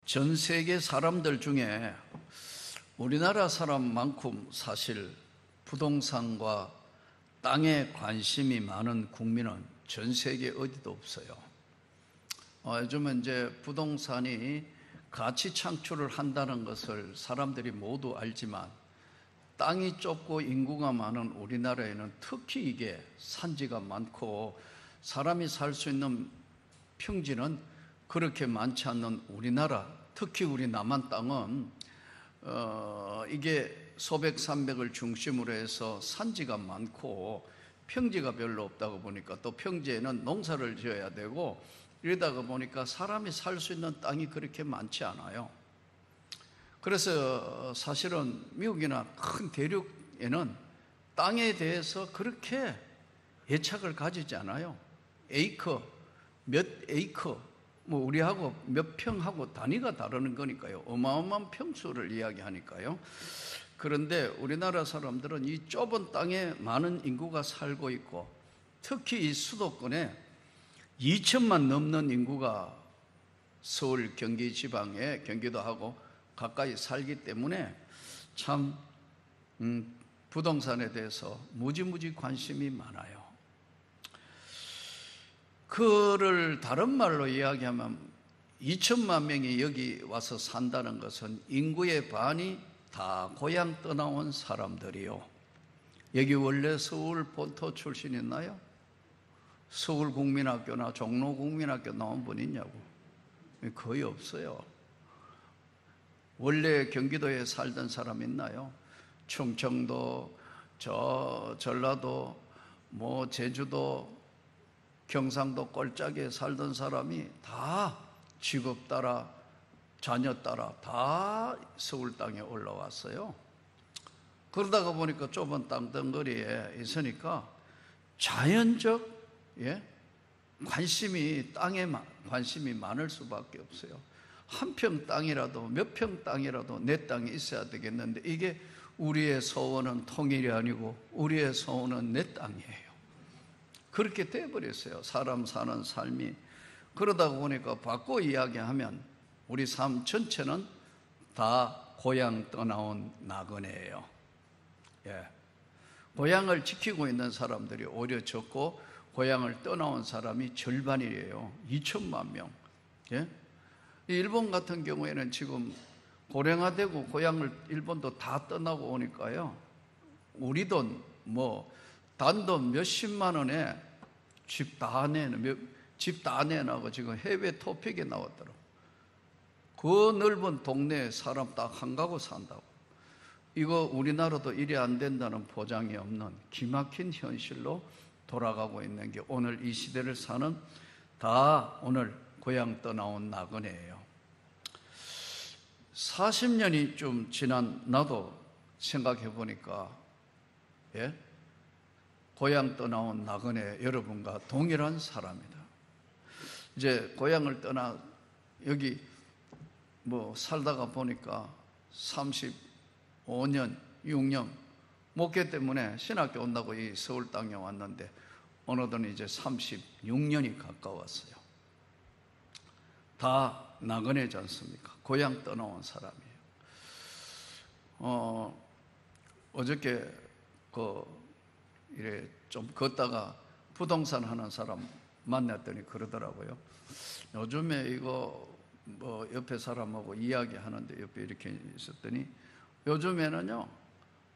전 세계 사람들 중에 우리나라 사람만큼 사실 부동산과 땅에 관심이 많은 국민은 전 세계 어디도 없어요. 요즘은 이제 부동산이 가치 창출을 한다는 것을 사람들이 모두 알지만 땅이 좁고 인구가 많은 우리나라에는 특히 이게 산지가 많고 사람이 살 수 있는 평지는 그렇게 많지 않는 우리나라, 특히 우리 남한 땅은 이게 소백산맥을 중심으로 해서 산지가 많고 평지가 별로 없다고 보니까 또 평지에는 농사를 지어야 되고 이러다가 보니까 사람이 살 수 있는 땅이 그렇게 많지 않아요. 그래서 사실은 미국이나 큰 대륙에는 땅에 대해서 그렇게 애착을 가지지 않아요. 에이커, 몇 에이커, 뭐 우리하고 몇 평하고 단위가 다르는 거니까요. 어마어마한 평수를 이야기하니까요. 그런데 우리나라 사람들은 이 좁은 땅에 많은 인구가 살고 있고 특히 이 수도권에 2천만 넘는 인구가 서울, 경기 지방에 경기도하고 가까이 살기 때문에 참 부동산에 대해서 무지무지 관심이 많아요. 그를 다른 말로 이야기하면 2천만 명이 여기 와서 산다는 것은 인구의 반이 다 고향 떠나온 사람들이요. 여기 원래 서울 본토 출신 있나요? 서울국민학교나 종로국민학교 나온 분 있냐고? 거의 없어요. 원래 경기도에 살던 사람 있나요? 충청도, 전라도, 제주도, 경상도 꼴짝에 살던 사람이 다 직업 따라, 자녀 따라 다 서울 땅에 올라왔어요. 그러다가 보니까 좁은 땅덩어리에 있으니까 자연적 땅에 관심이 많을 수밖에 없어요. 한 평 땅이라도 몇 평 땅이라도 내 땅이 있어야 되겠는데 이게 우리의 소원은 통일이 아니고 우리의 소원은 내 땅이에요. 그렇게 돼버렸어요. 사람 사는 삶이. 그러다 보니까 바꿔 이야기하면 우리 삶 전체는 다 고향 떠나온 나그네예요. 고향을 지키고 있는 사람들이 오히려 적고 고향을 떠나온 사람이 절반이에요. 2천만 명. 일본 같은 경우에는 지금 고령화되고 고향을 일본도 다 떠나고 오니까요. 우리 돈 단돈 몇십만 원에 집 다 내놔고 지금 해외 토픽에 나왔더라고. 그 넓은 동네에 사람 딱 한 가구 산다고. 이거 우리나라도 이래 안 된다는 보장이 없는 기막힌 현실로 돌아가고 있는 게 오늘 이 시대를 사는 다 오늘 고향 떠나온 나그네예요. 40년이 좀 지난 나도 생각해 보니까 고향 떠나온 나그네 여러분과 동일한 사람이다. 이제 고향을 떠나 여기 살다가 보니까 35년, 6년 목회 때문에 신학교 온다고 이 서울 땅에 왔는데 어느덧 이제 36년이 가까웠어요. 다 나그네지 않습니까? 고향 떠나온 사람이에요. 어저께 이래 좀 걷다가 부동산 하는 사람 만났더니 그러더라고요. 요즘에 이거 옆에 사람하고 이야기하는데 옆에 이렇게 있었더니 요즘에는요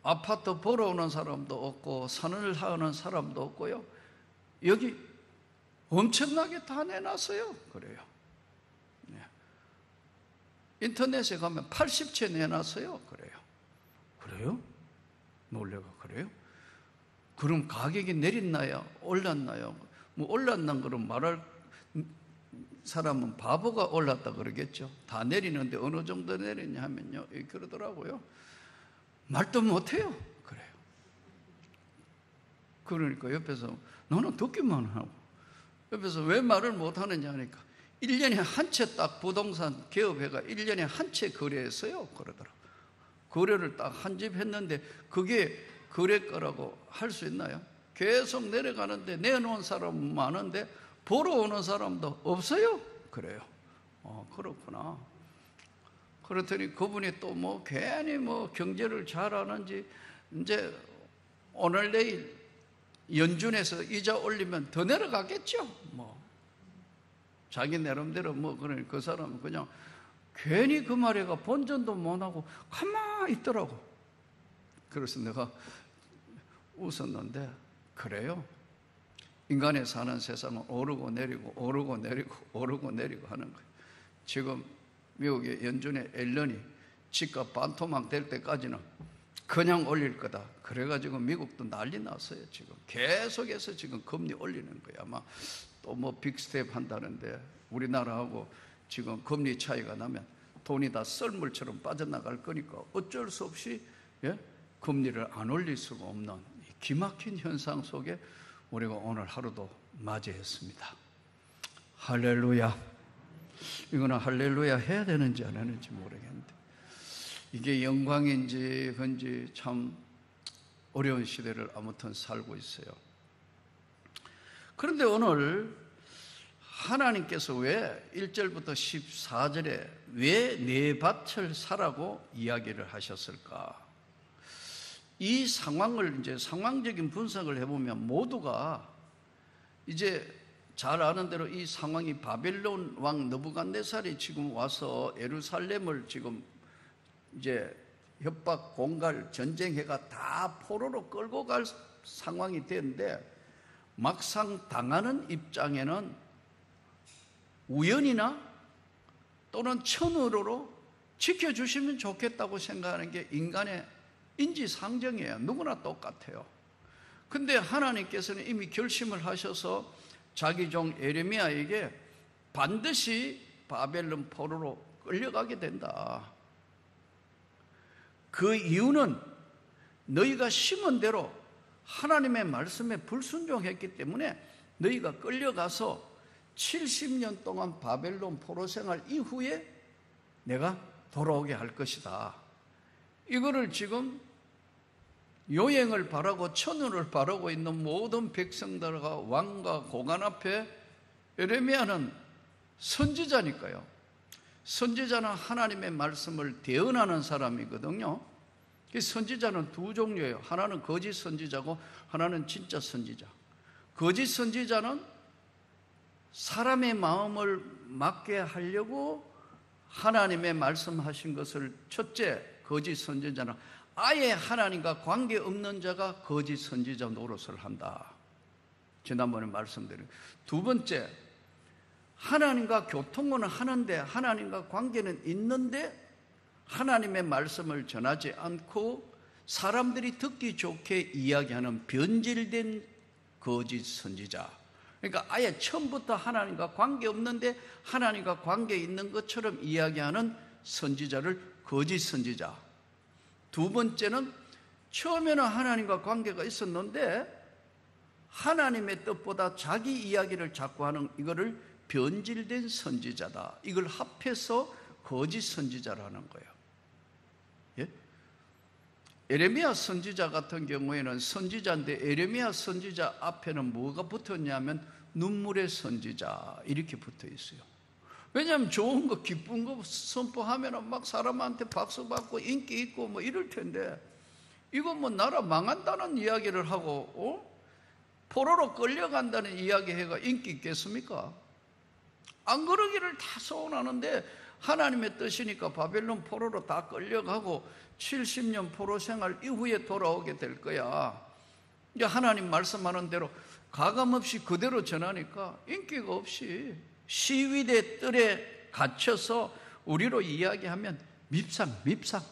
아파트 보러 오는 사람도 없고 산을 하는 사람도 없고요. 여기 엄청나게 다 내놨어요. 그래요. 인터넷에 가면 80채 내놨어요. 그래요? 놀래가 그래요? 그럼 가격이 내렸나요? 올랐나요? 올랐는 거는 말할 사람은 바보가 올랐다 그러겠죠. 다 내리는데 어느 정도 내리냐 하면요. 그러더라고요. 말도 못해요. 그래요. 그러니까 옆에서 너는 듣기만 하고 옆에서 왜 말을 못하느냐 하니까 1년에 한 채 딱 부동산 개업회가 1년에 한 채 거래했어요. 그러더라고요. 거래를 딱 한 집 했는데 그게 거래가라고 할 수 있나요? 계속 내려가는데 내놓은 사람은 많은데 보러 오는 사람도 없어요. 그래요. 그렇구나. 그렇더니 그분이 또 뭐 괜히 뭐 경제를 잘하는지 이제 오늘 내일 연준에서 이자 올리면 더 내려가겠죠. 뭐 자기 나름대로 뭐 그러니 그 사람은 그냥 괜히 그 말에가 본전도 못하고 가만히 있더라고. 그래서 내가 웃었는데, 그래요. 인간이 사는 세상은 오르고 내리고 오르고 내리고 오르고 내리고 하는 거예요. 지금 미국의 연준의 앨런이 집값 반토막 될 때까지는 그냥 올릴 거다. 그래가지고 미국도 난리 났어요. 지금 계속해서 지금 금리 올리는 거예요. 아마 또 뭐 빅스텝 한다는데 우리나라하고 지금 금리 차이가 나면 돈이 다 썰물처럼 빠져나갈 거니까 어쩔 수 없이 금리를 안 올릴 수가 없는 기막힌 현상 속에 우리가 오늘 하루도 맞이했습니다. 할렐루야. 이거는 할렐루야 해야 되는지 안 하는지 모르겠는데, 이게 영광인지 그런지 참 어려운 시대를 아무튼 살고 있어요. 그런데 오늘 하나님께서 왜 1절부터 14절에 왜 내 밭을 사라고 이야기를 하셨을까? 이 상황을 이제 상황적인 분석을 해보면 모두가 이제 잘 아는 대로 이 상황이 바벨론 왕 느부갓네살이 지금 와서 예루살렘을 지금 이제 협박, 공갈, 전쟁해가 다 포로로 끌고 갈 상황이 되는데, 막상 당하는 입장에는 우연이나 또는 천으로 지켜주시면 좋겠다고 생각하는 게 인간의 인지상정이에요. 누구나 똑같아요. 근데 하나님께서는 이미 결심을 하셔서 자기 종 예레미야에게 반드시 바벨론 포로로 끌려가게 된다. 그 이유는 너희가 심은 대로 하나님의 말씀에 불순종했기 때문에 너희가 끌려가서 70년 동안 바벨론 포로 생활 이후에 내가 돌아오게 할 것이다. 이거를 지금 요행을 바라고 천운을 바라고 있는 모든 백성들과 왕과 고관 앞에 예레미야는 선지자니까요. 선지자는 하나님의 말씀을 대언하는 사람이거든요. 선지자는 두 종류예요. 하나는 거짓 선지자고 하나는 진짜 선지자. 거짓 선지자는 사람의 마음을 맞게 하려고 하나님의 말씀하신 것을, 첫째, 거짓 선지자는 아예 하나님과 관계없는 자가 거짓 선지자 노릇을 한다. 지난번에 말씀드린. 두 번째, 하나님과 교통은 하는데 하나님과 관계는 있는데 하나님의 말씀을 전하지 않고 사람들이 듣기 좋게 이야기하는 변질된 거짓 선지자. 그러니까 아예 처음부터 하나님과 관계없는데 하나님과 관계 있는 것처럼 이야기하는 선지자를 거짓 선지자. 두 번째는 처음에는 하나님과 관계가 있었는데 하나님의 뜻보다 자기 이야기를 자꾸 하는, 이거를 변질된 선지자다. 이걸 합해서 거짓 선지자라는 거예요. 예? 예레미야 선지자 같은 경우에는 선지자인데 예레미야 선지자 앞에는 뭐가 붙었냐면 눈물의 선지자 이렇게 붙어 있어요. 왜냐하면 좋은 거 기쁜 거 선포하면 막 사람한테 박수 받고 인기 있고 뭐 이럴 텐데, 이거 뭐 나라 망한다는 이야기를 하고 포로로 끌려간다는 이야기가 인기 있겠습니까? 안 그러기를 다 소원하는데 하나님의 뜻이니까 바벨론 포로로 다 끌려가고 70년 포로 생활 이후에 돌아오게 될 거야. 이제 하나님 말씀하는 대로 가감없이 그대로 전하니까 인기가 없이 시위대 뜰에 갇혀서 우리로 이야기하면 밉상.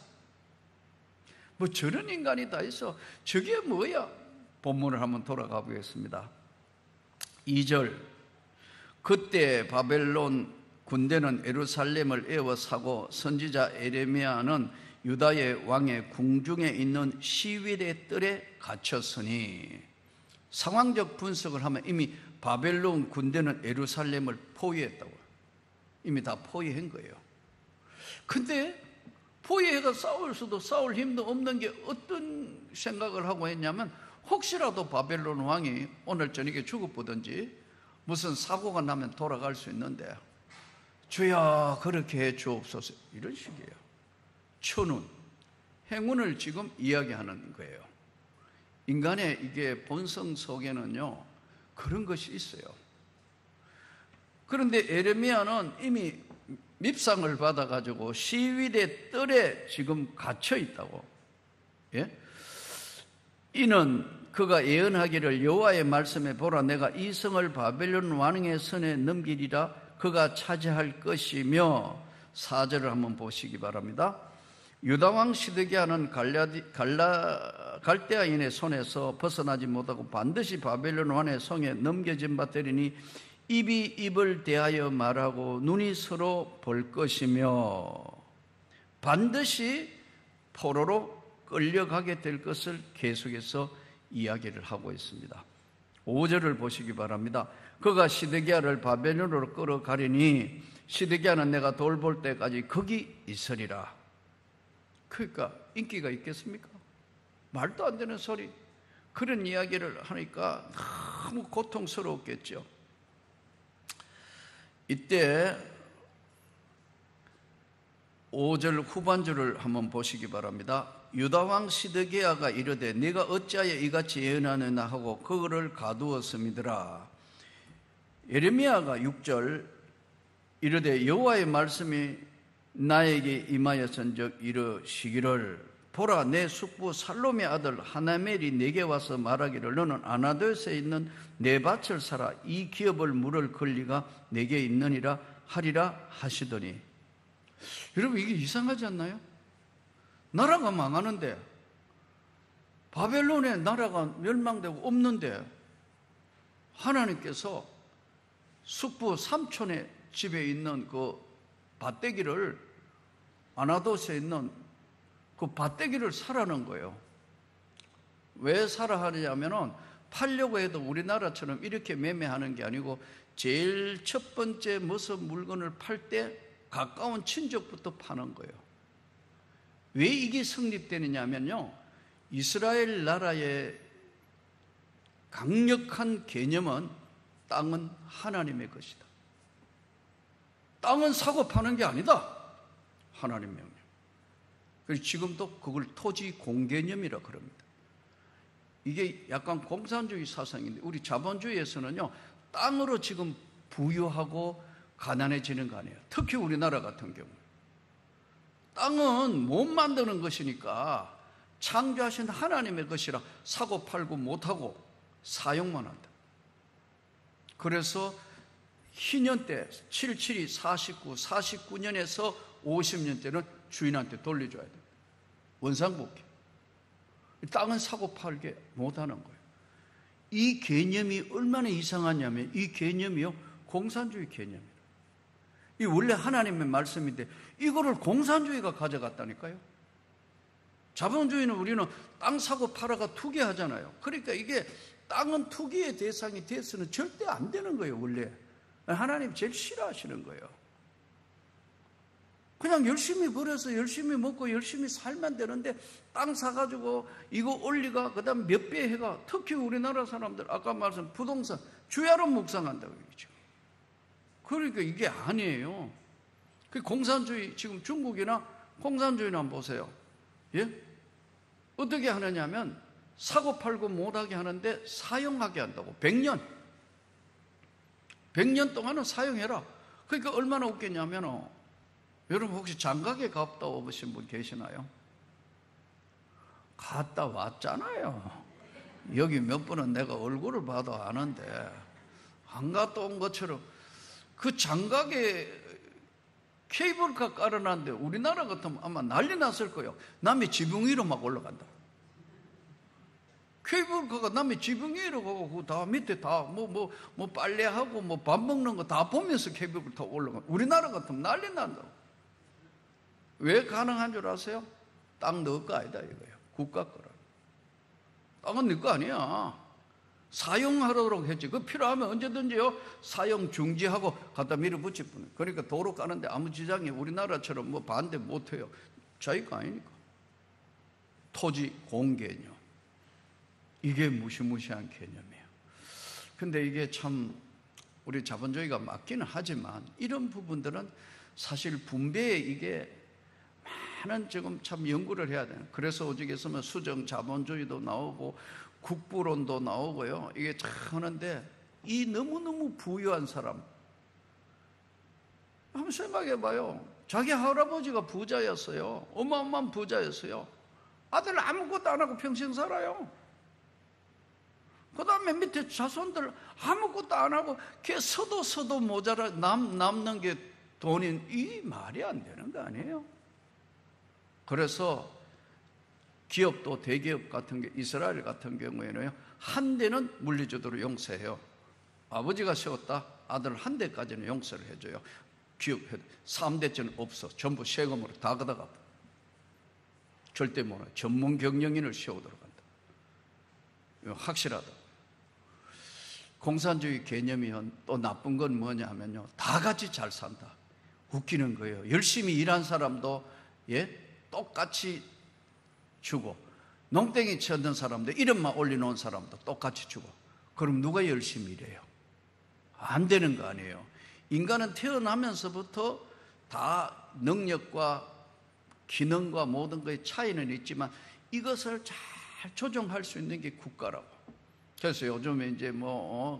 뭐 저런 인간이 다 있어. 저게 뭐야? 본문을 한번 돌아가 보겠습니다. 2절. 그때 바벨론 군대는 예루살렘을 에워싸고 선지자 예레미야는 유다의 왕의 궁중에 있는 시위대 뜰에 갇혔으니, 상황적 분석을 하면 이미 바벨론 군대는 예루살렘을 포위했다고요. 이미 다 포위한 거예요. 근데 포위해가 싸울 수도 싸울 힘도 없는 게 어떤 생각을 하고 했냐면, 혹시라도 바벨론 왕이 오늘 저녁에 죽어보든지 무슨 사고가 나면 돌아갈 수 있는데 주여 그렇게 해 주옵소서, 이런 식이에요. 천운, 행운을 지금 이야기하는 거예요. 인간의 이게 본성 속에는요, 그런 것이 있어요. 그런데 에레미야는 이미 밉상을 받아가지고 시위대 뜰에 지금 갇혀 있다고. 예? 이는 그가 예언하기를 여호와의 말씀에 보라, 내가 이 성을 바벨론 왕의 손에 넘기리라. 그가 차지할 것이며, 4절을 한번 보시기 바랍니다. 유다왕 시드기야는 갈대아인의 손에서 벗어나지 못하고 반드시 바벨론 왕의 손에 넘겨진 바 되리니 입이 입을 대하여 말하고 눈이 서로 볼 것이며 반드시 포로로 끌려가게 될 것을 계속해서 이야기를 하고 있습니다. 5절을 보시기 바랍니다. 그가 시드기야를 바벨론으로 끌어가리니 시드기야는 내가 돌볼 때까지 거기 있으리라. 그러니까 인기가 있겠습니까? 말도 안 되는 소리. 그런 이야기를 하니까 너무 고통스러웠겠죠. 이때 5절 후반절을 한번 보시기 바랍니다. 유다왕 시드기야가 이르되 네가 어찌하여 이같이 예언하느냐 하고 그거를 가두었음이더라. 예레미야가 6절 이르되 여호와의 말씀이 나에게 임하였은즉 이르시기를 보라, 내 숙부 살롬의 아들 하나멜이 내게 와서 말하기를 너는 아나도스에 있는 내 밭을 사라. 이 기업을 물을 권리가 내게 있느니라 하리라 하시더니. 여러분, 이게 이상하지 않나요? 나라가 망하는데, 바벨론의 나라가 멸망되고 없는데 하나님께서 숙부 삼촌의 집에 있는 그 밭대기를, 아나도스에 있는 그 밭대기를 사라는 거예요. 왜 사라 하냐면은 팔려고 해도 우리나라처럼 이렇게 매매하는 게 아니고 제일 첫 번째 무슨 물건을 팔 때 가까운 친족부터 파는 거예요. 왜 이게 성립되느냐면요, 이스라엘 나라의 강력한 개념은 땅은 하나님의 것이다. 땅은 사고 파는 게 아니다. 하나님 명령. 그래서 지금도 그걸 토지 공개념이라 그럽니다. 이게 약간 공산주의 사상인데 우리 자본주의에서는요, 땅으로 지금 부유하고 가난해지는 거 아니에요. 특히 우리나라 같은 경우. 땅은 못 만드는 것이니까 창조하신 하나님의 것이라 사고 팔고 못하고 사용만 한다. 그래서 희년 때 77이 49, 49년에서 50년 때는 주인한테 돌려줘야 돼요. 원상복귀. 땅은 사고 팔게 못하는 거예요. 이 개념이 얼마나 이상하냐면 이 개념이요, 공산주의 개념이에요. 이 원래 하나님의 말씀인데 이거를 공산주의가 가져갔다니까요. 자본주의는 우리는 땅 사고 팔아가 투기하잖아요. 그러니까 이게 땅은 투기의 대상이 돼서는 절대 안 되는 거예요. 원래 하나님 제일 싫어하시는 거예요. 그냥 열심히 벌어서 열심히 먹고 열심히 살면 되는데 땅 사가지고 이거 올리가 그 다음 몇 배 해가, 특히 우리나라 사람들 아까 말씀 부동산 주야로 묵상한다고 얘기죠. 그러니까 이게 아니에요. 그 공산주의, 지금 중국이나 공산주의나 한번 보세요. 예? 어떻게 하느냐면 사고 팔고 못하게 하는데 사용하게 한다고. 100년 동안은 사용해라. 그러니까 얼마나 웃겠냐면, 여러분 혹시 장가게 갔다 오신 분 계시나요? 갔다 왔잖아요. 여기 몇 분은 내가 얼굴을 봐도 아는데 안 갔다 온 것처럼 그 장가게 케이블카 깔아놨는데 우리나라 같으면 아마 난리 났을 거예요. 남의 지붕 위로 막 올라간다. 케이블카가 남의 지붕 위로 가고 그 다 밑에 다 뭐 빨래하고 뭐 밥 먹는 거 다 보면서 케이블카 타고 올라가. 우리나라 같으면 난리 난다고. 왜 가능한 줄 아세요? 땅 너 거 아니다 이거예요. 국가 거라. 땅은 네 거 아니야. 사용하도록 했지. 그 필요하면 언제든지요 사용 중지하고 갖다 밀어붙일 뿐이에요. 그러니까 도로 까는데 아무 지장이 우리나라처럼 뭐 반대 못해요. 자기 거 아니니까. 토지 공개념, 이게 무시무시한 개념이에요. 근데 이게 참 우리 자본주의가 맞기는 하지만 이런 부분들은 사실 분배에 이게 많은 지금 참 연구를 해야 돼요. 그래서 오직에서는 수정 자본주의도 나오고 국부론도 나오고요. 이게 참 하는데, 이 너무너무 부유한 사람 한번 생각해 봐요. 자기 할아버지가 부자였어요. 어마어마한 부자였어요. 아들 아무것도 안 하고 평생 살아요. 그 다음에 밑에 자손들 아무것도 안 하고 걔 서도 모자라 남는 게 돈인, 이 말이 안 되는 거 아니에요? 그래서 기업도 대기업 같은 게, 이스라엘 같은 경우에는요, 한 대는 물리적으로 용서해요. 아버지가 세웠다, 아들 한 대까지는 용서를 해줘요. 기업 3대째는 없어. 전부 세금으로 다 걷어가. 절대 못 해. 전문 경영인을 세우도록 한다. 이거 확실하다. 공산주의 개념이 또 나쁜 건 뭐냐 하면요, 다 같이 잘 산다. 웃기는 거예요. 열심히 일한 사람도 똑같이 주고, 농땡이 치는 사람도 이름만 올려놓은 사람도 똑같이 주고. 그럼 누가 열심히 일해요? 안 되는 거 아니에요. 인간은 태어나면서부터 다 능력과 기능과 모든 것의 차이는 있지만 이것을 잘 조정할 수 있는 게 국가라고. 그래서 요즘에 이제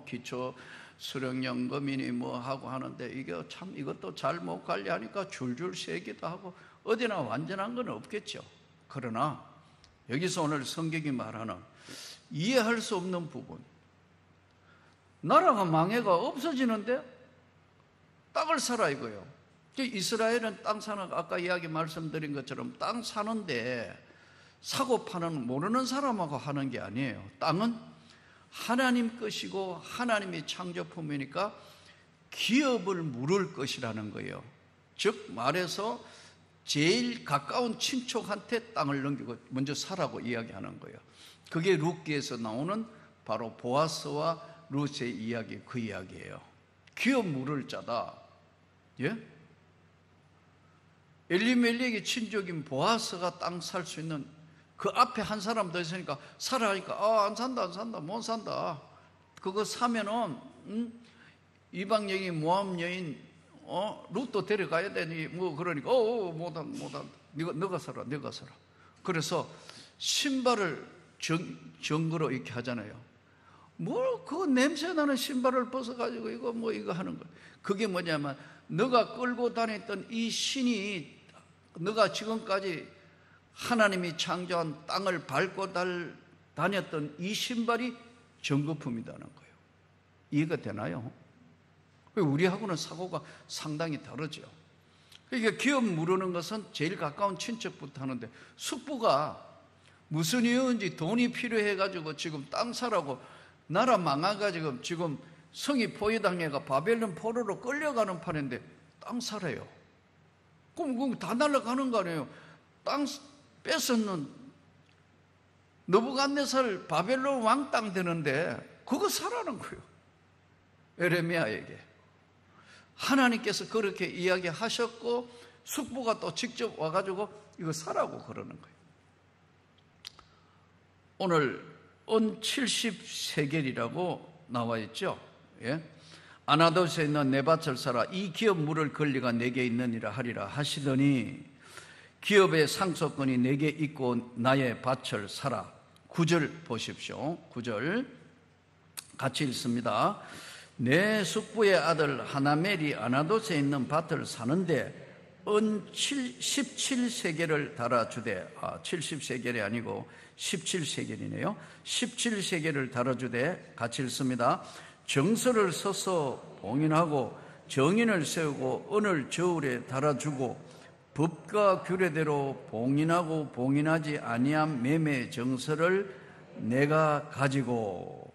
기초 수령연금이니 하고 하는데, 이게 참 이것도 잘 못 관리하니까 줄줄 새기도 하고 어디나 완전한 건 없겠죠. 그러나 여기서 오늘 성경이 말하는 이해할 수 없는 부분, 나라가 망해가 없어지는데 땅을 사라 이거예요. 이스라엘은 땅 사는, 아까 이야기 말씀드린 것처럼 땅 사는데 사고 파는 모르는 사람하고 하는 게 아니에요. 땅은 하나님 것이고 하나님의 창조품이니까 기업을 물을 것이라는 거예요. 즉 말해서 제일 가까운 친척한테 땅을 넘기고 먼저 사라고 이야기하는 거예요. 그게 룻기에서 나오는 바로 보아스와 룻의 이야기, 그 이야기예요. 기업 물을 자다. 예? 엘리멜렉의 친족인 보아스가 땅 살 수 있는, 그 앞에 한 사람 더 있으니까 사라 하니까 안 산다 못 산다. 그거 사면은 이방 여인 모함 여인 룻도 데려가야 되니 그러니까 못한다. 너가 사라. 그래서 신발을 정거로 이렇게 하잖아요. 그 냄새 나는 신발을 벗어가지고 이거 하는 거야. 그게 뭐냐면, 너가 끌고 다녔던 이 신이, 너가 지금까지 하나님이 창조한 땅을 밟고 다녔던 이 신발이 정거품이라는 거예요. 이해가 되나요? 우리하고는 사고가 상당히 다르죠. 그러니까 기업 물으는 것은 제일 가까운 친척부터 하는데, 숙부가 무슨 이유인지 돈이 필요해가지고 지금 땅 사라고, 나라 망해가지고 지금 성이 포위당해가 바벨론 포로로 끌려가는 판인데 땅 사래요. 그럼 다 날아가는 거 아니에요. 땅 뺏었는 느부갓네살 바벨론 왕 땅 되는데 그거 사라는 거예요. 에레미야에게 하나님께서 그렇게 이야기하셨고, 숙부가 또 직접 와가지고 이거 사라고 그러는 거예요. 오늘 은 70세겔이라고 나와 있죠. 예? 아나도스에 있는 내 밭을 사라. 이 기업 물을 권리가 내게 있느니라 하리라 하시더니, 기업의 상속권이 내게 있고 나의 밭을 사라. 9절 보십시오. 9절 같이 읽습니다. 내 숙부의 아들 하나멜이 아나도스에 있는 밭을 사는데 은 17세겔을 달아주되, 70세겔이 아니고 17세겔이네요. 17세겔을 달아주되, 같이 읽습니다. 정서를 서서 봉인하고 정인을 세우고 은을 저울에 달아주고 법과 규례대로 봉인하고 봉인하지 아니한 매매 정서를 내가 가지고.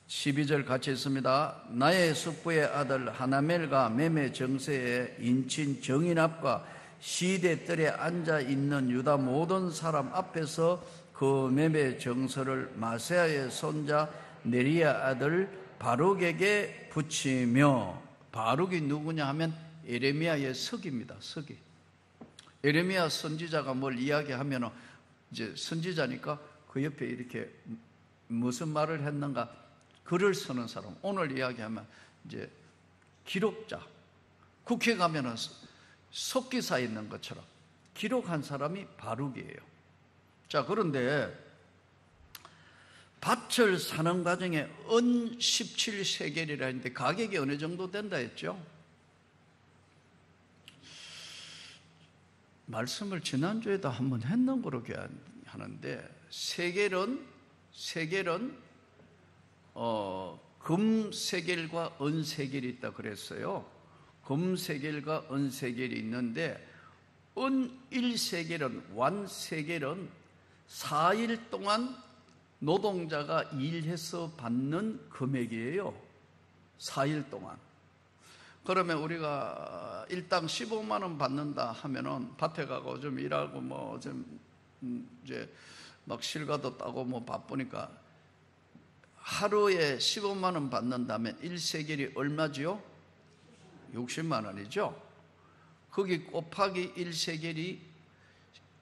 12절 같이 읽습니다. 나의 숙부의 아들 하나멜과 매매 정서의 인친 정인 앞과 시대 뜰에 앉아 있는 유다 모든 사람 앞에서 그 매매 정서를 마세아의 손자 네리야 아들 바룩에게 붙이며. 바룩이 누구냐 하면 에레미야의 서기입니다. 서기. 에레미야 선지자가 뭘 이야기하면 이제 선지자니까 그 옆에 이렇게 무슨 말을 했는가 글을 쓰는 사람. 오늘 이야기하면 이제 기록자. 국회 가면은 속기사 있는 것처럼 기록한 사람이 바룩이에요. 자, 그런데 밭을 사는 과정에 은 17세겔이라 했는데 가격이 어느 정도 된다 했죠? 말씀을 지난주에도 한번 했는 거로 하는데 세겔은 금 세겔과 은 세겔이 있다 그랬어요. 금 세겔과 은 세겔이 있는데 은 1세겔은 완 세겔은 4일 동안 노동자가 일해서 받는 금액이에요. 4일 동안. 그러면 우리가 일당 15만 원 받는다 하면은 밭에 가고 좀 일하고 뭐 좀 이제 막 실과도 따고 뭐 바쁘니까 하루에 15만 원 받는다면 1세겔이 얼마지요? 60만 원이죠. 거기 곱하기 1세겔이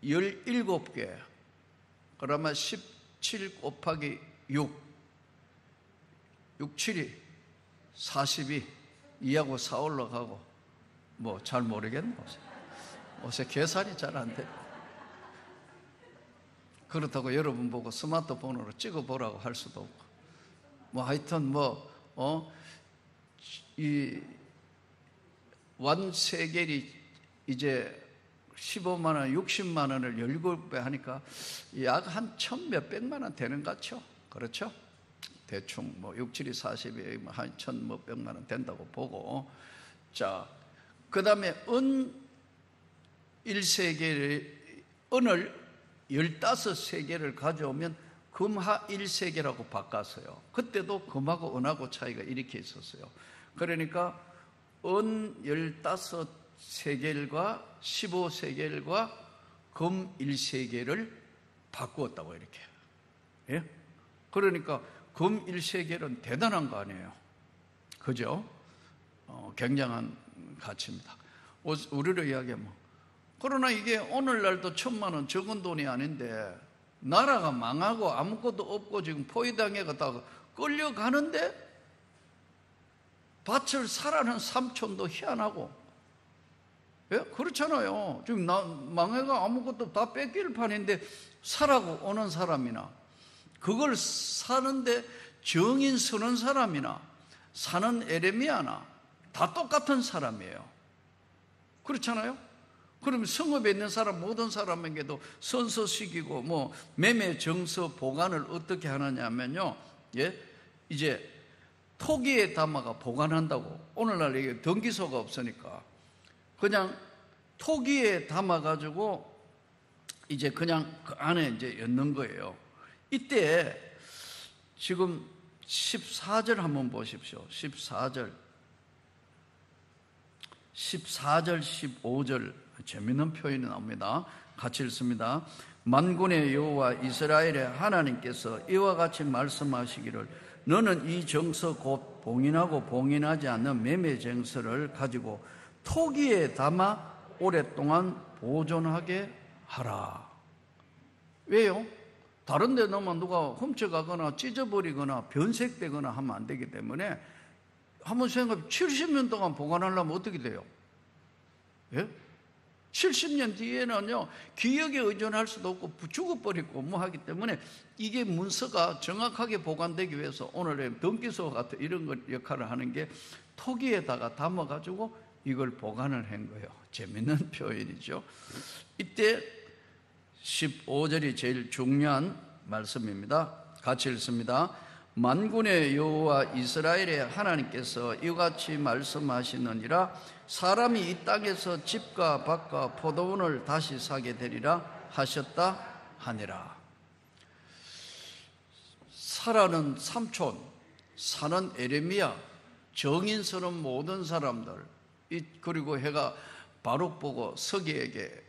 17개. 그러면 17 곱하기 6. 6, 7이 42. 2하고 4 올라가고 뭐 잘 모르겠네. 요새 계산이 잘 안 돼. 그렇다고 여러분 보고 스마트폰으로 찍어보라고 할 수도 없고 뭐 하여튼 이 완세겔이 이제 15만 원, 60만 원을 17배 하니까 약 한 1000 몇백만 원 되는 것 같죠? 그렇죠? 대충 뭐 6, 7이 40이 한 1000 몇백만 원 된다고 보고, 자, 그 다음에 은 1세겔, 은을 15세겔을 가져오면 금하 1세겔하고 바꿨어요. 그때도 금하고 은하고 차이가 이렇게 있었어요. 그러니까 은 15세겔과 15세겔과 금 1세겔을 바꾸었다고 이렇게. 예? 그러니까 금 1세겔은 대단한 거 아니에요. 그죠? 굉장한 가치입니다. 우리로 이야기하면, 그러나 이게 오늘날도 1000만 원 적은 돈이 아닌데 나라가 망하고 아무것도 없고 지금 포위당해 갔다가 끌려가는데 밭을 사라는 삼촌도 희한하고, 예? 그렇잖아요. 지금 망해가 아무것도 다 뺏길 판인데 사라고 오는 사람이나 그걸 사는데 정인 서는 사람이나 사는 에레미야나 다 똑같은 사람이에요. 그렇잖아요. 그러면 성읍에 있는 사람 모든 사람에게도 선서식이고 뭐 매매 정서 보관을 어떻게 하느냐면요, 예, 이제 토기에 담아가 보관한다고. 오늘날 이게 전기소가 없으니까 그냥 토기에 담아가지고 이제 그냥 그 안에 이제 넣는 거예요. 이때 지금 14절 한번 보십시오. 14절, 15절 재미있는 표현이 나옵니다. 같이 읽습니다. 만군의 여호와 이스라엘의 하나님께서 이와 같이 말씀하시기를, 너는 이 정서 곧 봉인하고 봉인하지 않는 매매 정서를 가지고 토기에 담아 오랫동안 보존하게 하라. 왜요? 다른 데 넣으면 누가 훔쳐가거나 찢어버리거나 변색되거나 하면 안 되기 때문에 한번 생각해, 70년 동안 보관하려면 어떻게 돼요? 예? 70년 뒤에는요, 기억에 의존할 수도 없고 죽어버리고 뭐 하기 때문에 이게 문서가 정확하게 보관되기 위해서 오늘의 등기소 같은 이런 것 역할을 하는 게 토기에다가 담아가지고 이걸 보관을 한 거예요. 재밌는 표현이죠. 이때 15절이 제일 중요한 말씀입니다. 같이 읽습니다. 만군의 여호와 이스라엘의 하나님께서 이같이 말씀하시느니라, 사람이 이 땅에서 집과 밭과 포도원을 다시 사게 되리라 하셨다 하니라. 사라는 삼촌, 사는 에레미야, 정인스러운 모든 사람들, 그리고 해가 바룩 보고 서기에게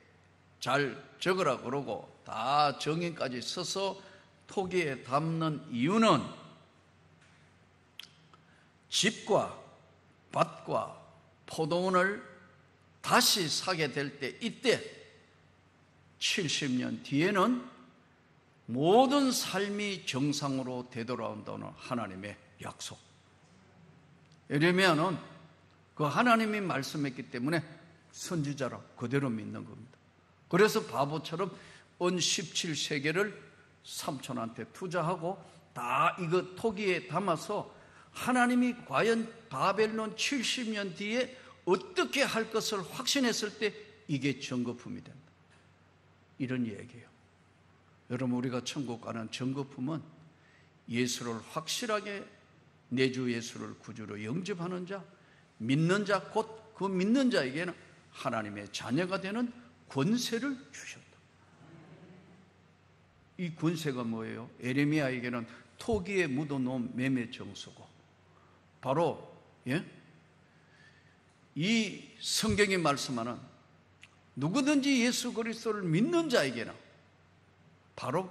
잘 적으라 그러고 다 정인까지 서서 토기에 담는 이유는 집과 밭과 포도원을 다시 사게 될 때, 이때 70년 뒤에는 모든 삶이 정상으로 되돌아온다는 하나님의 약속. 에레미야는 그 하나님이 말씀했기 때문에 선지자라 그대로 믿는 겁니다. 그래서 바보처럼 은 17세계를 삼촌한테 투자하고 다 이거 토기에 담아서 하나님이 과연 바벨론 70년 뒤에 어떻게 할 것을 확신했을 때 이게 증거품이 된다. 이런 얘기예요. 여러분, 우리가 천국 가는 증거품은 예수를 확실하게 내 주 예수를 구주로 영접하는 자, 믿는 자, 곧 그 믿는 자에게는 하나님의 자녀가 되는 권세를 주셨다. 이 권세가 뭐예요? 에레미야에게는 토기에 묻어놓은 매매 정수고, 바로 이 성경이 말씀하는 누구든지 예수 그리스도를 믿는 자에게는 바로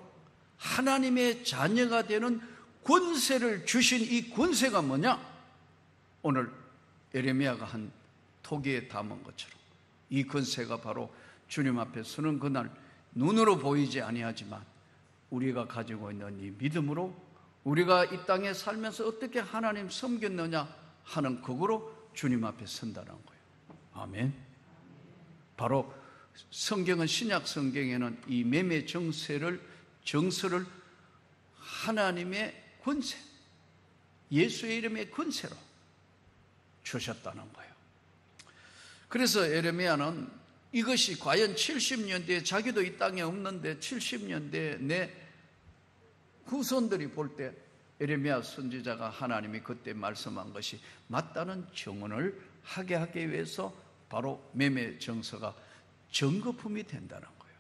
하나님의 자녀가 되는 권세를 주신 이 권세가 뭐냐? 오늘 에레미야가 한 토기에 담은 것처럼 이 권세가 바로 주님 앞에 서는 그날 눈으로 보이지 아니하지만 우리가 가지고 있는 이 믿음으로 우리가 이 땅에 살면서 어떻게 하나님 섬겼느냐 하는 그거로 주님 앞에 선다는 거예요. 아멘. 바로 성경은, 신약 성경에는 이 매매 정서를 하나님의 권세, 예수의 이름의 권세로 주셨다는 거예요. 그래서 에레미야는 이것이 과연 70년 뒤에, 자기도 이 땅에 없는데 70년 뒤에 내 후손들이 볼 때 에레미야 선지자가 하나님이 그때 말씀한 것이 맞다는 증언을 하게 하기 위해서 바로 매매 정서가 증거품이 된다는 거예요.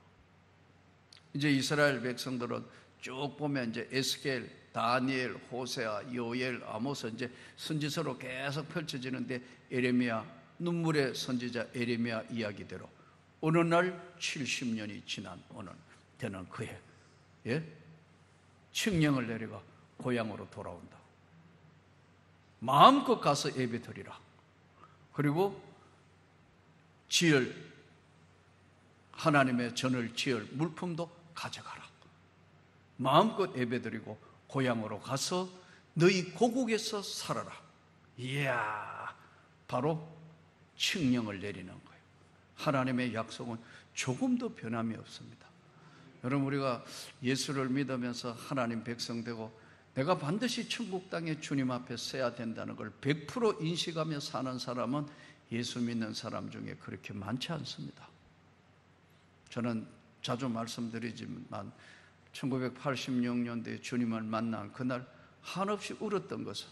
이제 이스라엘 백성들은 쭉 보면 이제 에스겔, 다니엘, 호세아, 요엘, 아모스 이제 선지서로 계속 펼쳐지는데 에레미야, 눈물의 선지자 에레미야 이야기대로 어느 날 70년이 지난 어느 되는 그해 칙령을 내려가 고향으로 돌아온다. 마음껏 가서 예배드리라. 그리고 하나님의 전을 지을 물품도 가져가라. 마음껏 예배드리고 고향으로 가서 너희 고국에서 살아라. 이야, 바로 칙령을 내리는 거예요. 하나님의 약속은 조금도 변함이 없습니다. 여러분, 우리가 예수를 믿으면서 하나님 백성 되고 내가 반드시 천국 땅에 주님 앞에 서야 된다는 걸 100% 인식하며 사는 사람은 예수 믿는 사람 중에 그렇게 많지 않습니다. 저는 자주 말씀드리지만 1986년도에 주님을 만난 그날 한없이 울었던 것은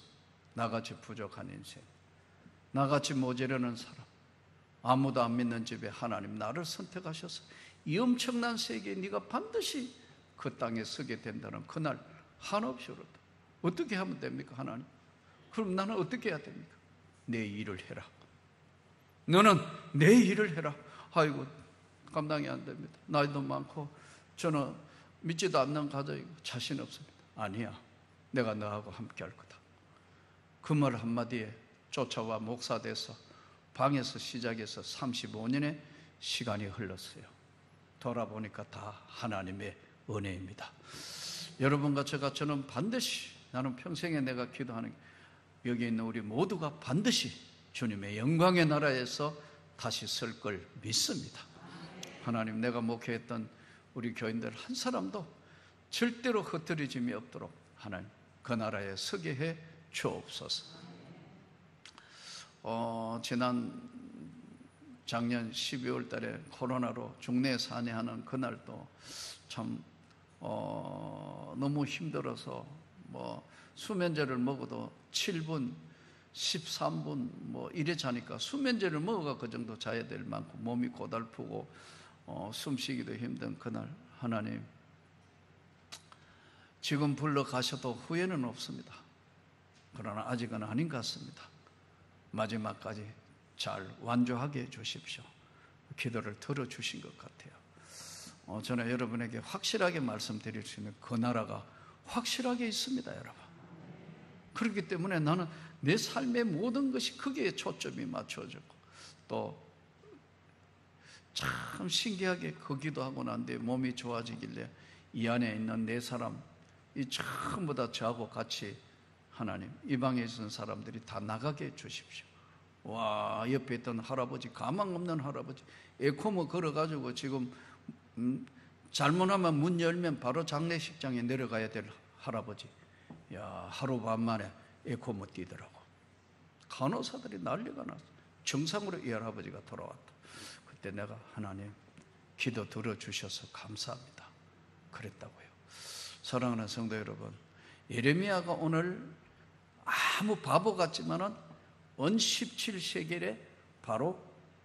나같이 부족한 인생, 나같이 모자라는 사람, 아무도 안 믿는 집에 하나님 나를 선택하셔서 이 엄청난 세계에 네가 반드시 그 땅에 서게 된다는 그날 한없이 울었다. 어떻게 하면 됩니까, 하나님? 그럼 나는 어떻게 해야 됩니까? 내 일을 해라. 너는 내 일을 해라. 아이고, 감당이 안 됩니다. 나이도 많고 저는 믿지도 않는 가정이고 자신 없습니다. 아니야, 내가 너하고 함께 할 거다. 그 말 한마디에 쫓아와 목사 돼서 방에서 시작해서 35년의 시간이 흘렀어요. 돌아보니까 다 하나님의 은혜입니다. 여러분과 저는 반드시, 나는 평생에 내가 기도하는 여기 있는 우리 모두가 반드시 주님의 영광의 나라에서 다시 설 걸 믿습니다. 하나님, 내가 목회했던 우리 교인들 한 사람도 절대로 흩어짐이 없도록 하나님 그 나라에 서게 해 주옵소서. 작년 12월 달에 코로나로 중내 산해하는 그날도 참 너무 힘들어서 수면제를 먹어도 7분, 13분 이래 자니까 수면제를 먹어가 그 정도 자야 될 만큼 몸이 고달프고 숨쉬기도 힘든 그날, 하나님 지금 불러가셔도 후회는 없습니다. 그러나 아직은 아닌 것 같습니다. 마지막까지 잘 완주하게 해주십시오. 기도를 들어주신 것 같아요. 저는 여러분에게 확실하게 말씀드릴 수 있는 그 나라가 확실하게 있습니다, 여러분. 그렇기 때문에 나는 내 삶의 모든 것이 거기에 초점이 맞춰지고, 또 참 신기하게 그 기도하고 난 뒤에 몸이 좋아지길래 이 안에 있는 네 사람, 이 전부 다 저하고 같이 하나님 이 방에 있는 사람들이 다 나가게 해주십시오. 와, 옆에 있던 할아버지, 가망 없는 할아버지 에코모 걸어가지고 지금 잘못하면 문 열면 바로 장례식장에 내려가야 될 할아버지. 야, 하루 반 만에 에코모 뛰더라고. 간호사들이 난리가 났어. 정상으로 이 할아버지가 돌아왔다. 그때 내가 하나님 기도 들어주셔서 감사합니다 그랬다고요. 사랑하는 성도 여러분, 예레미야가 오늘 아무 바보 같지만은 은 17세겔에 바로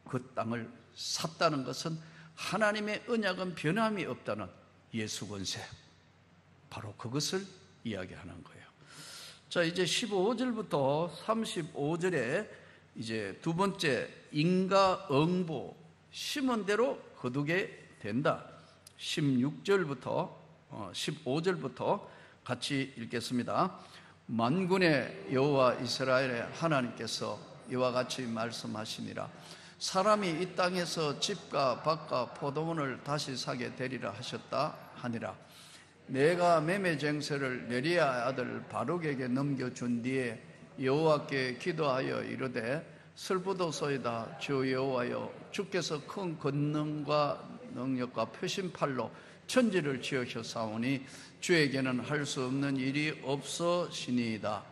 그 땅을 샀다는 것은 하나님의 언약은 변함이 없다는 예수 권세, 바로 그것을 이야기하는 거예요. 자, 이제 15절부터 35절에 이제 두 번째 인가응보, 심은 대로 거두게 된다. 16절부터 15절부터 같이 읽겠습니다. 만군의 여호와 이스라엘의 하나님께서 이와 같이 말씀하시니라. 사람이 이 땅에서 집과 밭과 포도원을 다시 사게 되리라 하셨다 하니라. 내가 매매 쟁세를 네리야 아들 바룩에게 넘겨준 뒤에 여호와께 기도하여 이르되 슬프도소이다. 주 여호와여, 주께서 큰 권능과 능력과 표심팔로 천지를 지으셨사오니 주에게는 할 수 없는 일이 없으시니이다.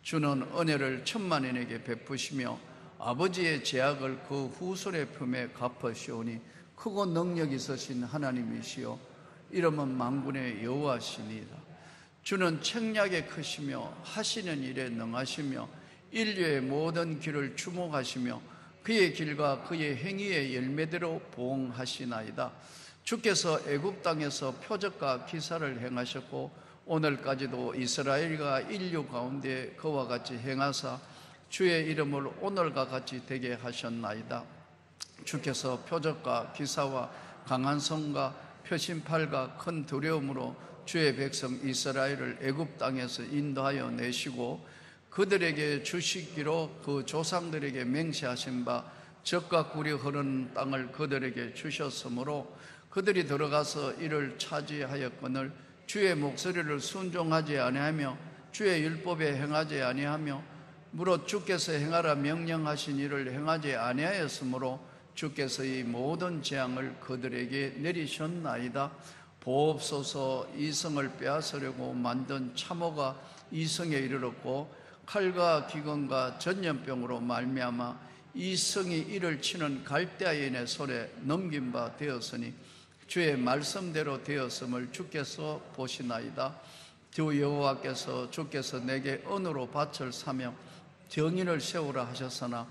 주는 은혜를 천만인에게 베푸시며 아버지의 제약을 그 후손의 품에 갚으시오니 크고 능력 있으신 하나님이시요 이름은 만군의 여호와시니이다. 주는 책략에 크시며 하시는 일에 능하시며 인류의 모든 길을 주목하시며 그의 길과 그의 행위의 열매대로 보응하시나이다. 주께서 애굽 땅에서 표적과 기사를 행하셨고 오늘까지도 이스라엘과 인류 가운데 그와 같이 행하사 주의 이름을 오늘과 같이 되게 하셨나이다. 주께서 표적과 기사와 강한 손과 표심팔과 큰 두려움으로 주의 백성 이스라엘을 애굽 땅에서 인도하여 내시고 그들에게 주시기로 그 조상들에게 맹세하신 바 젖과 꿀이 흐르는 땅을 그들에게 주셨으므로 그들이 들어가서 이를 차지하였거늘 주의 목소리를 순종하지 아니하며 주의 율법에 행하지 아니하며 무릇 주께서 행하라 명령하신 일을 행하지 아니하였으므로 주께서 이 모든 재앙을 그들에게 내리셨나이다. 보옵소서. 이성을 빼앗으려고 만든 참호가 이성에 이르렀고 칼과 기근과 전염병으로 말미암아 이성이 이를 치는 갈대아인의 손에 넘긴 바 되었으니 주의 말씀대로 되었음을 주께서 보시나이다. 주 여호와께서 주께서 내게 언으로 밭을 사며 정인을 세우라 하셨으나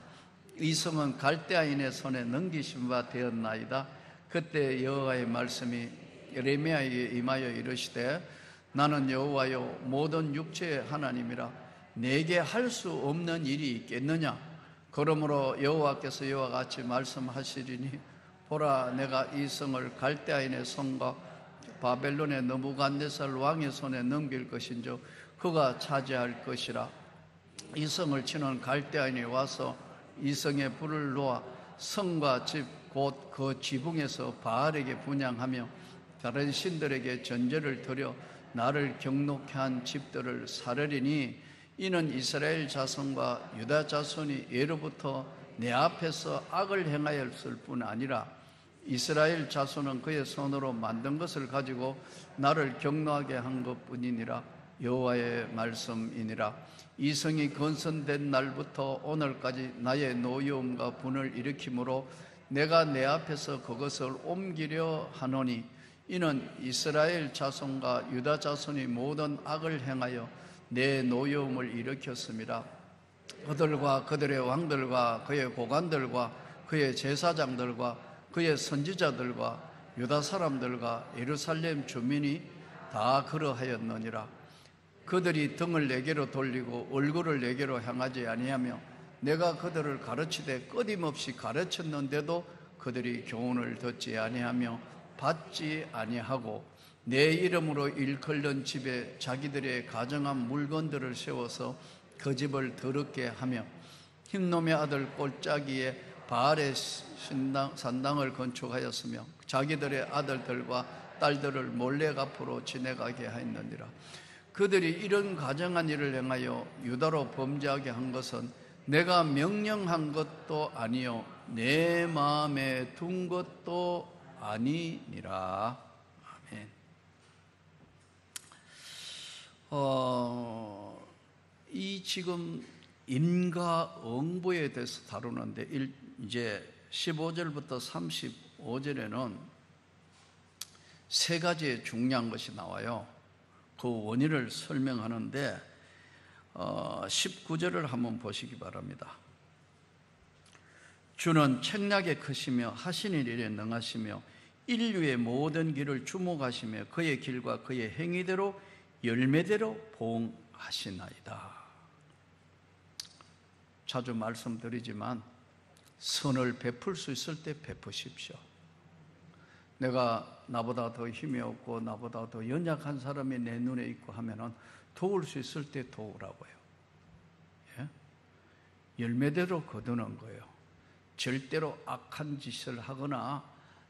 이성은 갈대아인의 손에 넘기신 바 되었나이다. 그때 여호와의 말씀이 예레미야에게 임하여 이르시되 나는 여호와요 모든 육체의 하나님이라 내게 할 수 없는 일이 있겠느냐. 그러므로 여호와께서 이와 같이 말씀하시리니 보라, 내가 이 성을 갈대아인의 손과 바벨론의 느부갓네살 왕의 손에 넘길 것인즉 그가 차지할 것이라. 이 성을 치는 갈대아인이 와서 이 성에 불을 놓아 성과 집 곧 그 지붕에서 바알에게 분향하며 다른 신들에게 전제를 드려 나를 경록케 한 집들을 사르리니 이는 이스라엘 자손과 유다 자손이 예로부터 내 앞에서 악을 행하였을 뿐 아니라 이스라엘 자손은 그의 손으로 만든 것을 가지고 나를 경노하게 한 것뿐이니라. 여호와의 말씀이니라. 이 성이 건설된 날부터 오늘까지 나의 노여움과 분을 일으키므로 내가 내 앞에서 그것을 옮기려 하노니 이는 이스라엘 자손과 유다 자손이 모든 악을 행하여 내 노여움을 일으켰습니다. 그들과 그들의 왕들과 그의 고관들과 그의 제사장들과 그의 선지자들과 유다 사람들과 예루살렘 주민이 다 그러하였느니라. 그들이 등을 내게로 돌리고 얼굴을 내게로 향하지 아니하며 내가 그들을 가르치되 끊임없이 가르쳤는데도 그들이 교훈을 듣지 아니하며 받지 아니하고 내 이름으로 일컬는 집에 자기들의 가정한 물건들을 세워서 그 집을 더럽게 하며 흰놈의 아들 꼴짜기에 바알의 산당을 건축하였으며 자기들의 아들들과 딸들을 몰래 앞으로 지내가게 하였느니라. 그들이 이런 가정한 일을 행하여 유다로 범죄하게 한 것은 내가 명령한 것도 아니요 내 마음에 둔 것도 아니니라. 아멘. 이 지금 인과응보에 대해서 다루는데 이제 15절부터 35절에는 세 가지의 중요한 것이 나와요. 그 원인을 설명하는데 19절을 한번 보시기 바랍니다. 주는 책략에 크시며 하시는 일에 능하시며 인류의 모든 길을 주목하시며 그의 길과 그의 행위대로 열매대로 보응하시나이다. 자주 말씀드리지만 선을 베풀 수 있을 때 베푸십시오. 내가 나보다 더 힘이 없고 나보다 더 연약한 사람이 내 눈에 있고 하면은 도울 수 있을 때 도우라고요. 예? 열매대로 거두는 거예요. 절대로 악한 짓을 하거나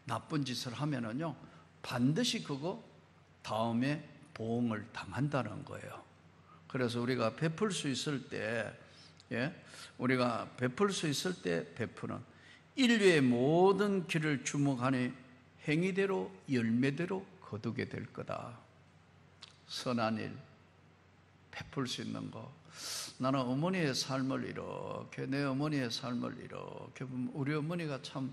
나쁜 짓을 하면은요 반드시 그거 다음에 보응을 당한다는 거예요. 그래서 우리가 베풀 수 있을 때, 우리가 베풀 수 있을 때 베푸는 인류의 모든 길을 주목하니 행위대로 열매대로 거두게 될 거다. 선한 일, 베풀 수 있는 거. 나는 어머니의 삶을 이렇게, 내 어머니의 삶을 이렇게 보면 우리 어머니가 참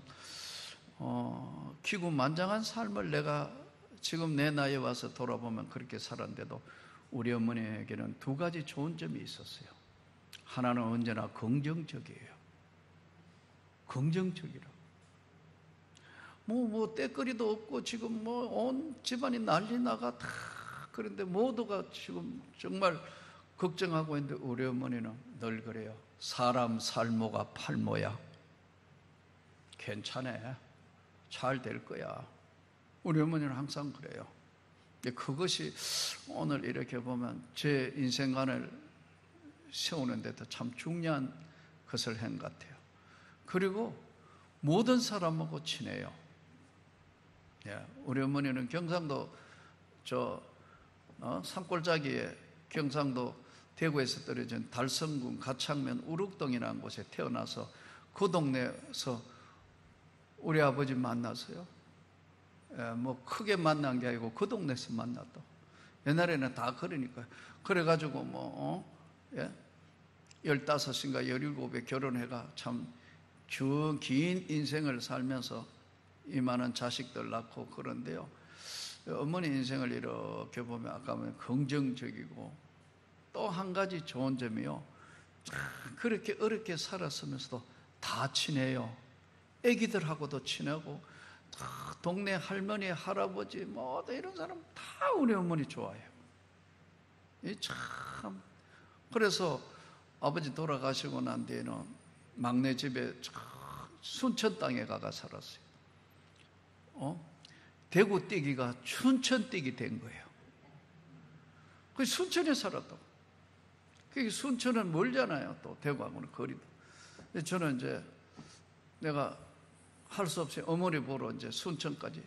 기구만장한 삶을 내가 지금 내 나이에 와서 돌아보면 그렇게 살았는데도 우리 어머니에게는 두 가지 좋은 점이 있었어요. 하나는 언제나 긍정적이에요. 긍정적이라. 뭐 때거리도 없고 지금 온 집안이 난리 나가 다 그런데 모두가 지금 정말 걱정하고 있는데 우리 어머니는 늘 그래요. 사람 살모가 팔모야. 괜찮아. 잘 될 거야. 우리 어머니는 항상 그래요. 그것이 오늘 이렇게 보면 제 인생관을 세우는 데도 참 중요한 것을 한 것 같아요. 그리고 모든 사람하고 친해요. 우리 어머니는 경상도 산골짜기에 경상도 대구에서 떨어진 달성군 가창면 우룩동이라는 곳에 태어나서 그 동네에서 우리 아버지 만나서요. 뭐 크게 만난 게 아니고 그 동네에서 만났다. 옛날에는 다 그러니까요. 그래가지고 15인가 17에 결혼해가 참 긴 인생을 살면서 이만한 자식들 낳고 그런데요. 어머니 인생을 이렇게 보면 아까 보면 긍정적이고 또 한 가지 좋은 점이요. 그렇게 어렵게 살았으면서도 다 친해요. 애기들하고도 친하고 동네 할머니, 할아버지 뭐 이런 사람 다 우리 어머니 좋아해요. 참 그래서 아버지 돌아가시고 난 뒤에는 막내 집에 순천 땅에 가가 살았어요. 대구 떼기가 춘천 떼기 된 거예요. 그 순천에 살았다고. 그 순천은 멀잖아요. 또 대구하고는 거리도. 저는 이제 내가 할 수 없이 어머니 보러 이제 순천까지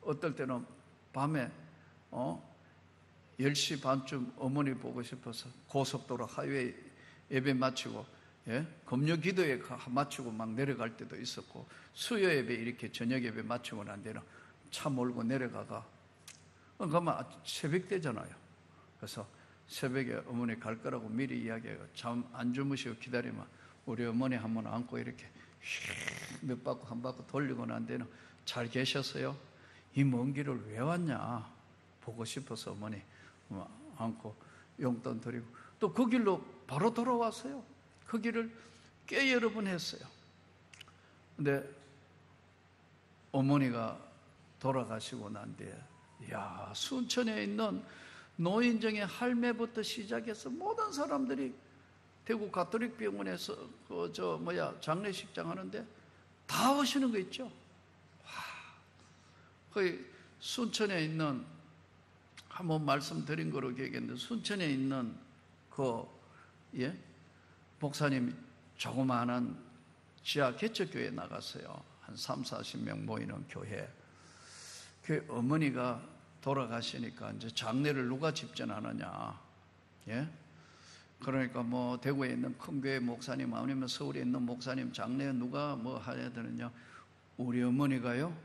어떨 때는 밤에 10시 반쯤 어머니 보고 싶어서 고속도로 하이웨이 예배 마치고 금요 기도회 마치고 막 내려갈 때도 있었고 수요 예배 이렇게 저녁 예배 마치고 난 데는 차 몰고 내려가가 그러면 새벽 되잖아요. 그래서 새벽에 어머니 갈 거라고 미리 이야기해요. 잠 안 주무시고 기다리면 우리 어머니 한번 안고 이렇게 몇 바퀴 한 바퀴 돌리고 난 데는 잘 계셨어요? 이 먼 길을 왜 왔냐 보고 싶어서 어머니 안고 용돈 드리고 또 그 길로 바로 돌아왔어요. 그 길을 꽤 여러 번 했어요. 근데 어머니가 돌아가시고 난 뒤에 순천에 있는 노인정의 할매부터 시작해서 모든 사람들이 대구 가톨릭 병원에서 장례식장 하는데 다 오시는 거 있죠. 거의 순천에 있는 한번 말씀드린 거로 기억했는데 순천에 있는 목사님 조그마한 지하 개척교회에 나갔어요. 한 3, 40명 모이는 교회. 그 어머니가 돌아가시니까 이제 장례를 누가 집전하느냐. 그러니까 대구에 있는 큰 교회 목사님 아니면 서울에 있는 목사님 장례 누가 해야 되느냐. 우리 어머니가요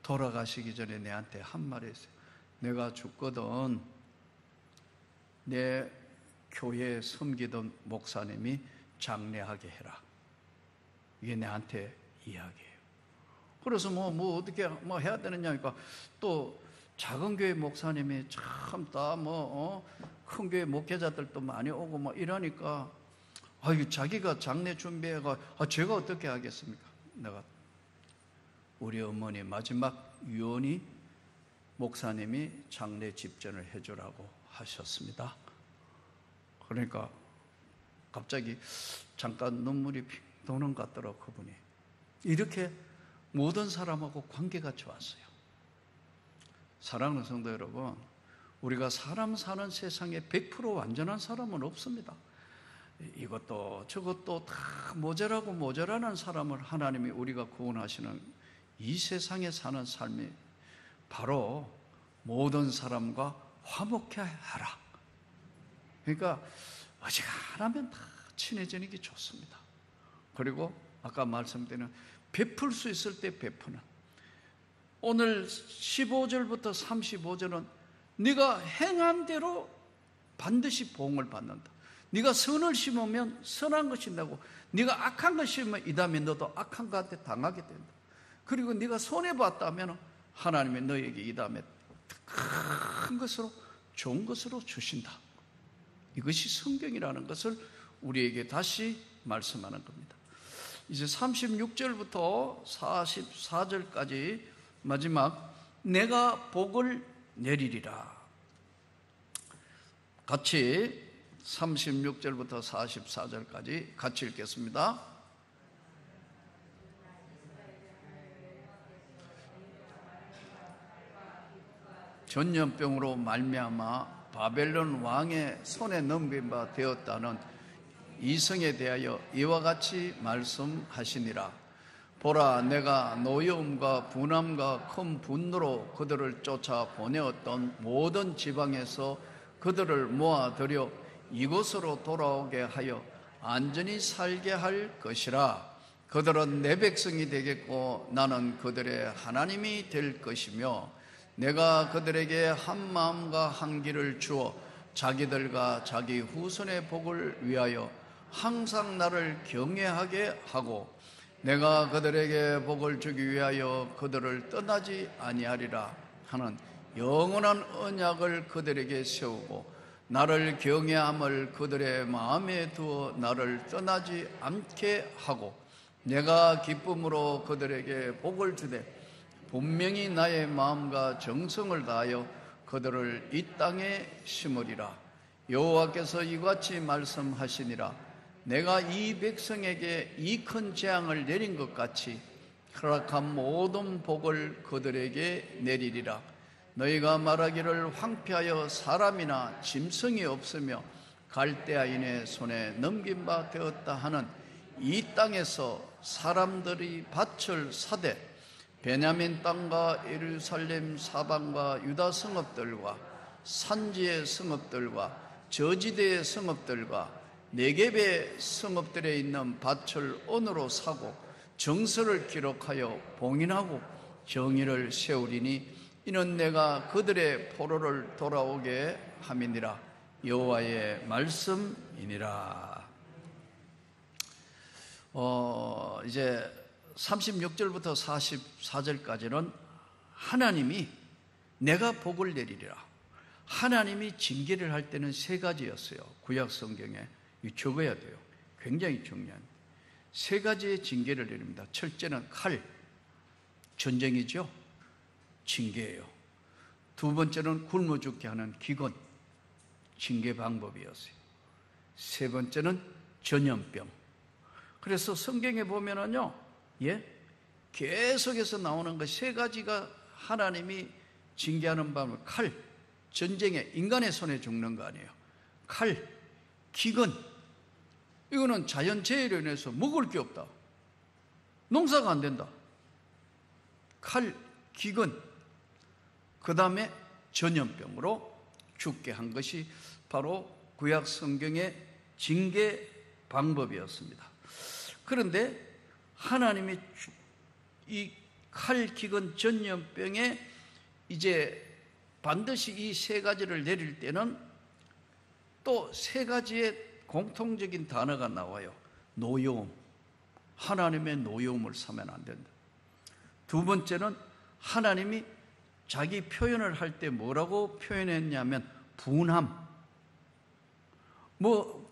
돌아가시기 전에 내한테 한 말이 있어요. 내가 죽거든 내 교회에 섬기던 목사님이 장례하게 해라. 이게 내한테 이야기예요. 그래서 어떻게 해야 되느냐니까 또 작은 교회 목사님이 참 다 큰 교회 목회자들도 많이 오고 이러니까 자기가 장례 준비해가 제가 어떻게 하겠습니까? 내가 우리 어머니 마지막 유언이 목사님이 장례 집전을 해주라고 하셨습니다. 그러니까 갑자기 잠깐 눈물이 핑 도는 것 같더라고. 그분이 이렇게 모든 사람하고 관계가 좋았어요. 사랑하는 성도 여러분, 우리가 사람 사는 세상에 100% 완전한 사람은 없습니다. 이것도 저것도 다 모자라고 모자라는 사람을 하나님이 우리가 구원하시는 이 세상에 사는 삶이 바로 모든 사람과 화목해 하라. 그러니까 어지간하면 다 친해지는 게 좋습니다. 그리고 아까 말씀드린 베풀 수 있을 때 베푸는, 오늘 15절부터 35절은 네가 행한 대로 반드시 보응을 받는다. 네가 선을 심으면 선한 것이 나고 네가 악한 것 심으면 이 다음에 너도 악한 것한테 당하게 된다. 그리고 네가 손해봤다면 하나님이 너에게 이 다음에 큰 것으로 좋은 것으로 주신다. 이것이 성경이라는 것을 우리에게 다시 말씀하는 겁니다. 이제 36절부터 44절까지 마지막 내가 복을 내리리라. 같이 36절부터 44절까지 같이 읽겠습니다. 전염병으로 말미암아 바벨론 왕의 손에 넘긴 바 되었다는 이성에 대하여 이와 같이 말씀하시니라. 보라, 내가 노여움과 분함과 큰 분노로 그들을 쫓아 보내었던 모든 지방에서 그들을 모아들여 이곳으로 돌아오게 하여 안전히 살게 할 것이라. 그들은 내 백성이 되겠고 나는 그들의 하나님이 될 것이며 내가 그들에게 한 마음과 한 길을 주어 자기들과 자기 후손의 복을 위하여 항상 나를 경외하게 하고 내가 그들에게 복을 주기 위하여 그들을 떠나지 아니하리라 하는 영원한 언약을 그들에게 세우고 나를 경외함을 그들의 마음에 두어 나를 떠나지 않게 하고 내가 기쁨으로 그들에게 복을 주되 분명히 나의 마음과 정성을 다하여 그들을 이 땅에 심으리라. 여호와께서 이같이 말씀하시니라. 내가 이 백성에게 이 큰 재앙을 내린 것 같이 허락한 모든 복을 그들에게 내리리라. 너희가 말하기를 황폐하여 사람이나 짐승이 없으며 갈대아인의 손에 넘긴 바 되었다 하는 이 땅에서 사람들이 밭을 사되 베냐민 땅과 예루살렘 사방과 유다 성읍들과 산지의 성읍들과 저지대의 성읍들과 네겝의 성읍들에 있는 밭을 언으로 사고 정서를 기록하여 봉인하고 정의를 세우리니 이는 내가 그들의 포로를 돌아오게 함이니라. 여호와의 말씀이니라. 이제 36절부터 44절까지는 하나님이 내가 복을 내리리라. 하나님이 징계를 할 때는 세 가지였어요. 구약 성경에 적어야 돼요. 굉장히 중요한 세 가지의 징계를 내립니다. 첫째는 칼, 전쟁이죠. 징계예요. 두 번째는 굶어 죽게 하는 기근, 징계 방법이었어요. 세 번째는 전염병. 그래서 성경에 보면은요, 계속해서 나오는 것 세 가지가 하나님이 징계하는 방법. 칼, 전쟁에 인간의 손에 죽는 거 아니에요. 칼, 기근, 이거는 자연재해로 인해서 먹을 게 없다. 농사가 안 된다. 칼, 기근, 그 다음에 전염병으로 죽게 한 것이 바로 구약 성경의 징계 방법이었습니다. 그런데 하나님이 이 칼, 기근, 전염병에 이제 반드시 이 세 가지를 내릴 때는 또 세 가지의 공통적인 단어가 나와요. 노여움. 하나님의 노여움을 사면 안 된다. 두 번째는 하나님이 자기 표현을 할 때 뭐라고 표현했냐면 분함.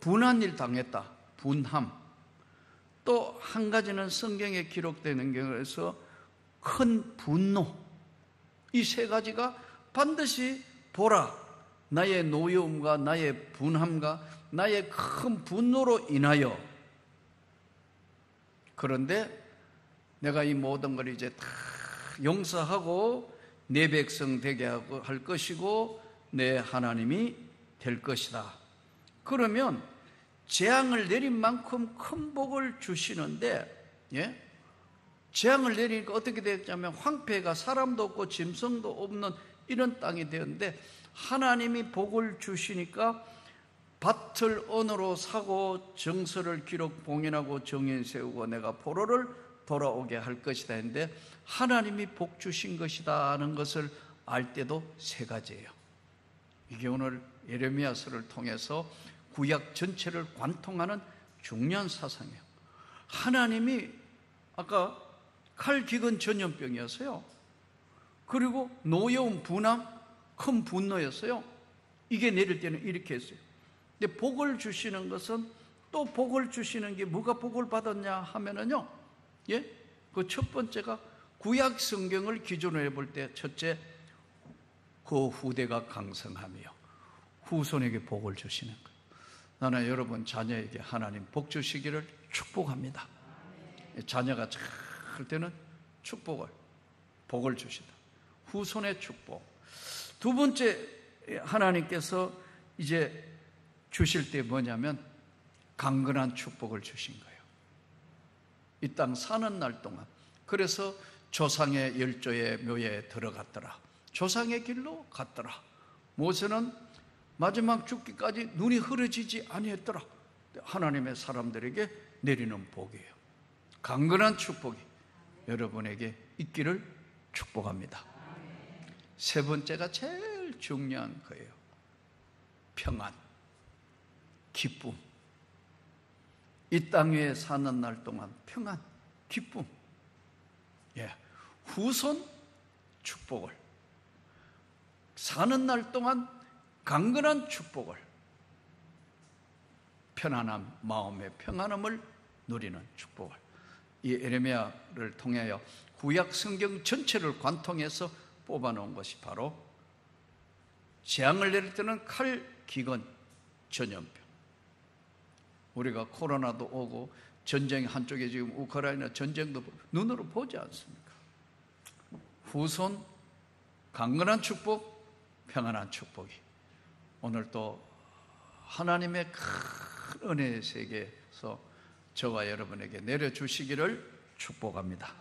분한 일 당했다. 분함. 또 한 가지는 성경에 기록되는 경우에서 큰 분노. 이 세 가지가 반드시 보라. 나의 노여움과 나의 분함과 나의 큰 분노로 인하여. 그런데 내가 이 모든 걸 이제 다 용서하고 내 백성 되게 할 것이고 내 하나님이 될 것이다. 그러면 재앙을 내린 만큼 큰 복을 주시는데, 예? 재앙을 내리니까 어떻게 되었냐면 황폐가 사람도 없고 짐승도 없는 이런 땅이 되었는데, 하나님이 복을 주시니까 밭을 언으로 사고 정서를 기록 봉인하고 정인 세우고 내가 포로를 돌아오게 할 것이다 했는데, 하나님이 복 주신 것이다 하는 것을 알 때도 세 가지예요. 이게 오늘 예레미야서를 통해서 구약 전체를 관통하는 중요한 사상이에요. 하나님이 아까 칼, 기근, 전염병이었어요. 그리고 노여움, 분함, 큰 분노였어요. 이게 내릴 때는 이렇게 했어요. 근데 복을 주시는 것은 또 복을 주시는 게 뭐가 복을 받았냐 하면은요, 예? 그 첫 번째가 구약 성경을 기준으로 해볼 때 첫째, 그 후대가 강성하며 후손에게 복을 주시는 거예요. 나는 여러분 자녀에게 하나님 복 주시기를 축복합니다. 자녀가 잘 할 때는 복을 주신다. 후손의 축복. 두 번째, 하나님께서 이제 주실 때 뭐냐면 강건한 축복을 주신 거예요. 이 땅 사는 날 동안. 그래서 조상의 열조의 묘에 들어갔더라. 조상의 길로 갔더라. 모세는 마지막 죽기까지 눈이 흐려지지 아니했더라. 하나님의 사람들에게 내리는 복이에요. 강건한 축복이 여러분에게 있기를 축복합니다. 세 번째가 제일 중요한 거예요. 평안, 기쁨. 이 땅 위에 사는 날 동안 평안, 기쁨. 예, 후손 축복을, 사는 날 동안 강건한 축복을, 편안함, 마음의 평안함을 누리는 축복을. 이 예레미야를 통하여 구약 성경 전체를 관통해서 뽑아놓은 것이 바로 재앙을 내릴 때는 칼, 기근, 전염병. 우리가 코로나도 오고 전쟁 한쪽에 지금 우크라이나 전쟁도 눈으로 보지 않습니까? 후손 강건한 축복, 평안한 축복이 오늘 또 하나님의 큰 은혜의 세계에서 저와 여러분에게 내려주시기를 축복합니다.